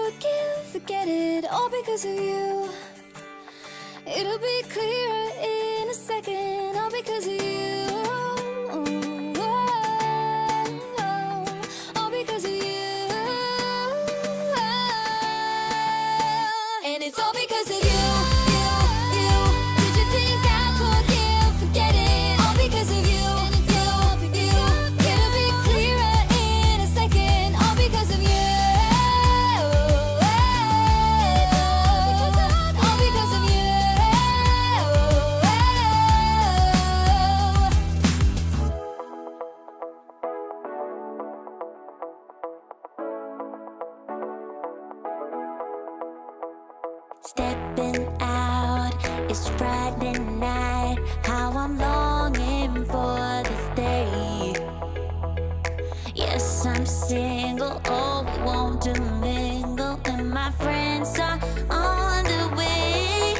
forgive, forget it all because of you. It'll be clearer in a second, all because of you. All because of you. And it's all because of you. Did you think I'd forgive, forget it all because of you. It'll be clearer in a second, all because of you. All because of you. Stepping out, it's Friday night. How I'm longing for this day. Yes, I'm single, oh, we want to mingle, and my friends are on the way.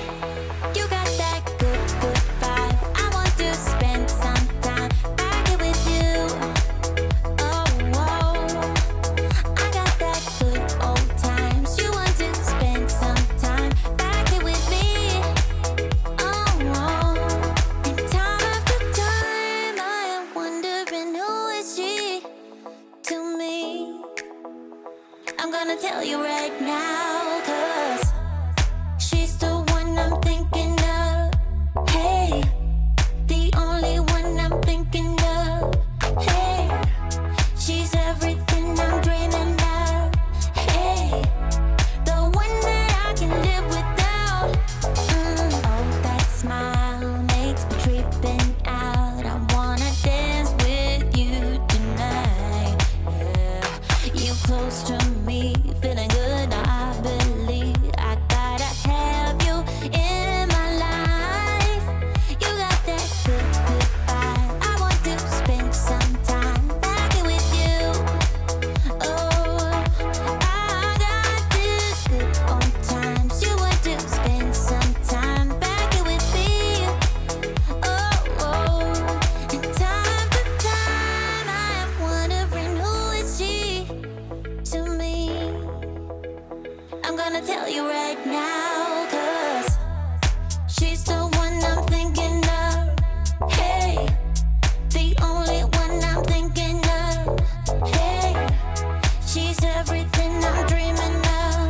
You got that good, good vibe. I want to spend some time back here with you. Oh, whoa. I got that good old times. You want to spend some time back here with me. Oh, whoa. And time after time, I am wondering who is she to me. I'm gonna tell you right now, 'cause she's the one I'm thinking of. Hey, the only one I'm thinking of. Hey, she's everything I'm dreaming of. Hey, the one that I can live without. Oh, that smile makes me tripping out. I wanna dance with you tonight. Yeah, you close to me, feeling good. I believe I gotta have you in my life. You got that good, good vibe. I want to spend some time back here with you. Oh, I got this good old times. You want to spend some time back here with me. Oh, and time after time, I am wondering who is she to me. I'm gonna tell you right now, 'cause she's the one I'm thinking of. Hey, the only one I'm thinking of. Hey, she's everything I'm dreaming of.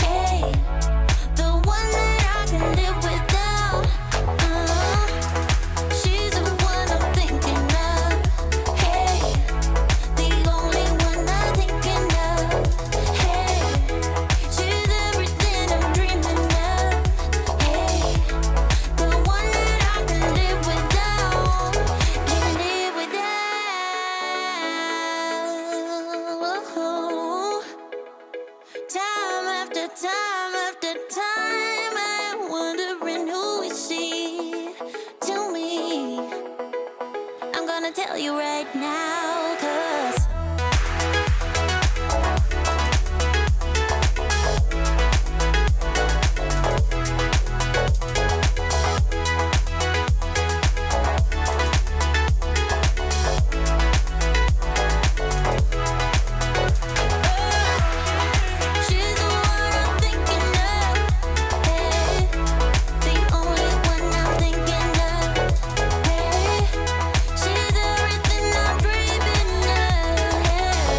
Hey, the one that I can live without. She's the one I'm thinking of. Hey, the only one I'm thinking of. Hey, she's everything I'm dreaming of. Hey, the one that I can live without. Can live without. Time after time after time, I'm wondering who is she to me. I'm gonna tell you right now, 'cause she's the one I'm thinking of. Hey, the only one I'm thinking of. Hey, she's everything I'm dreaming of. Hey,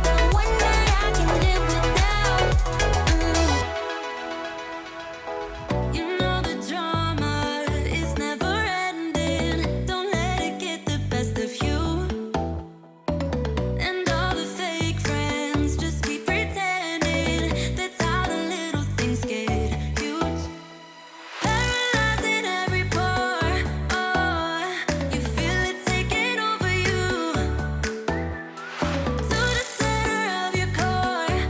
the one that I can live without. You know the drama is never ending. Don't let it get the best of you. And all the fake friends just keep pretending. That's how the little things get cute. Paralyzing every pore. Oh, you feel it taking over you. To the center of your core.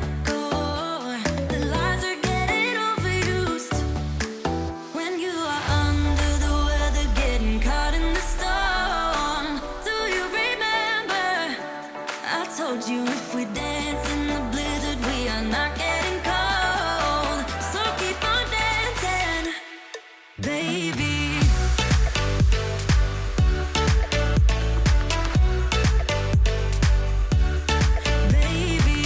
The lies are getting overused. When you are under the weather, getting caught in the storm. Do you remember? I told you if we dance in the blizzard, we are not getting cold. So keep on dancing, baby. Baby.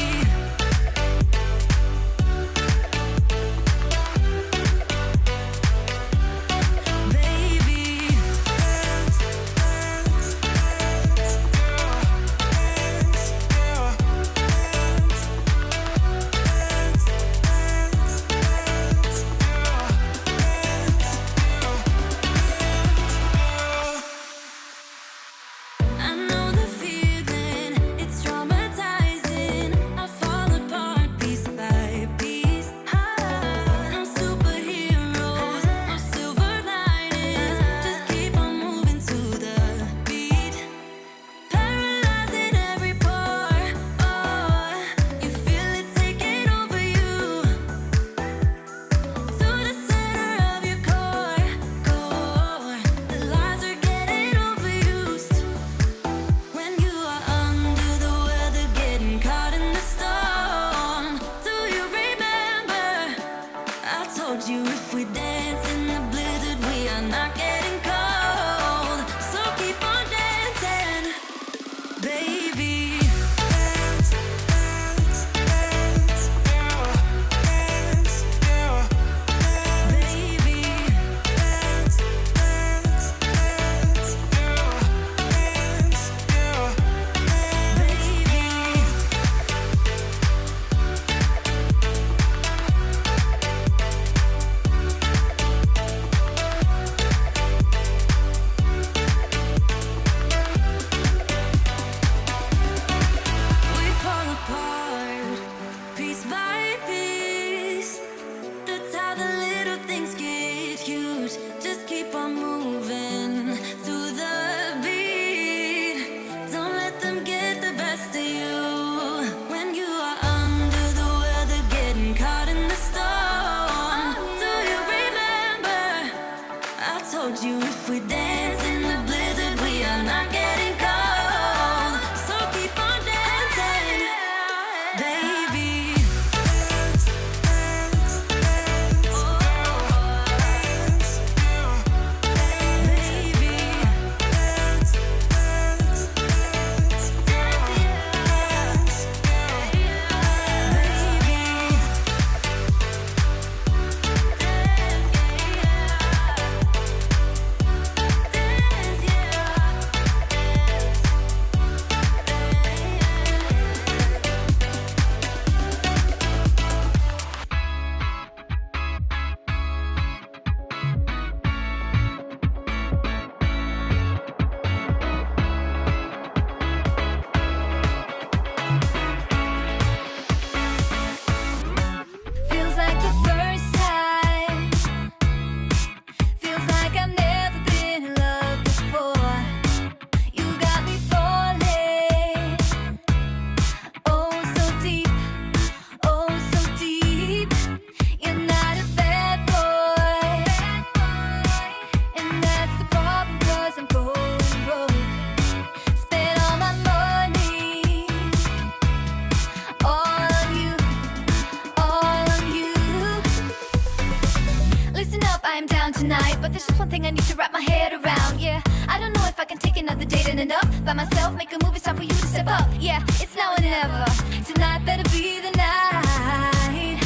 myself, make a move, it's time for you to step up. Yeah, it's now or never. Tonight better be the night.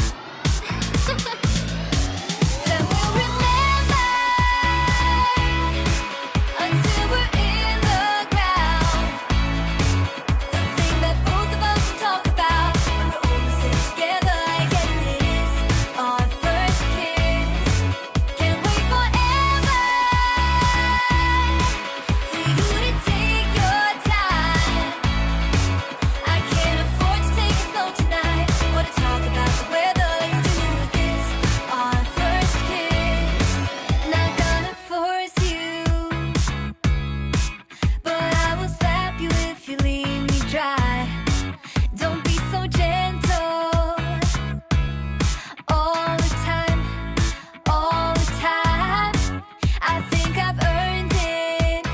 Then we'll remember until we're in the ground. The thing that both of us talk about when we're almost in together. I guess it is our first kiss. Can't wait forever for you to take your time. I can't afford to take it slow tonight. Wanna talk about the weather? Let's do this. Our first kiss. Not gonna force you, but I will slap you if you leave me dry. Don't be so gentle. All the time, all the time. I think I've earned it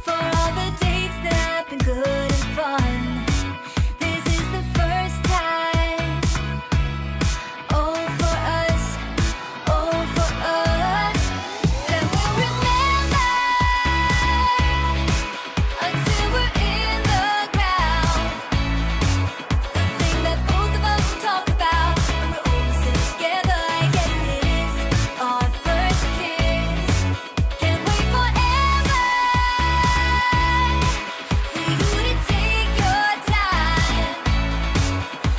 for all the dates that have been good and fun. This is the first time. Oh, for us, oh, for us. Then we'll remember until we're in the ground. The thing that both of us talk about when we're almost in together. I guess it is our first kiss. Can't wait forever for you to take your time.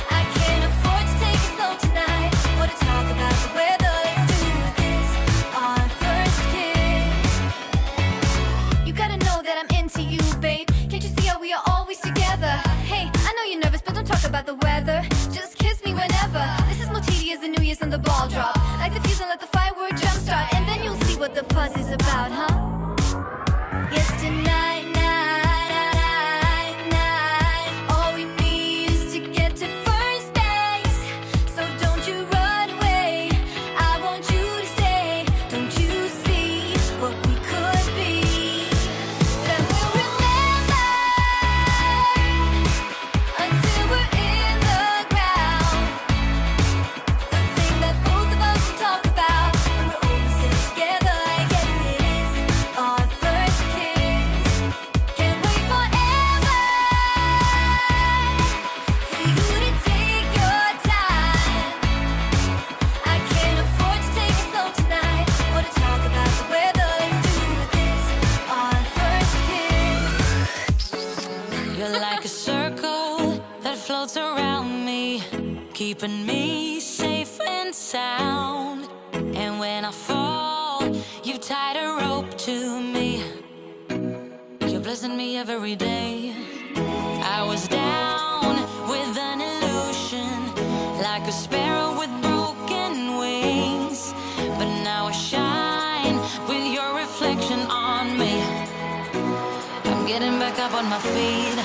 I can't afford to take it slow tonight. Wanna talk about the weather? Let's do this. Our first kiss. You gotta know that I'm into you, babe. Can't you see how we are always together? Hey, I know you're nervous, but don't talk about the weather. Just kiss me whenever. This is more tedious than New Year's and the ball drop. Like the fuse and let the firework jumpstart, and then you'll see what the fuzz is about, huh? Yes, tonight, night. All we need is to get to first base. So don't you run away. I want you to stay. Don't you see what we could be? Then we'll remember until we're in the ground. The thing that both of us talk about when we're almost in together. I guess it is our first kiss. Can't wait forever for you to take your time. I can't afford to take it slow tonight. Wanna talk about the weather? Let's do this. Our first kiss. You're like a circle that floats around me, keeping me safe and sound. And when I fall, you tied a rope to me. You're blessing me every day. I was down with an illusion, like a sparrow with broken wings. But now I shine with your reflection on me. I'm getting back up on my feet.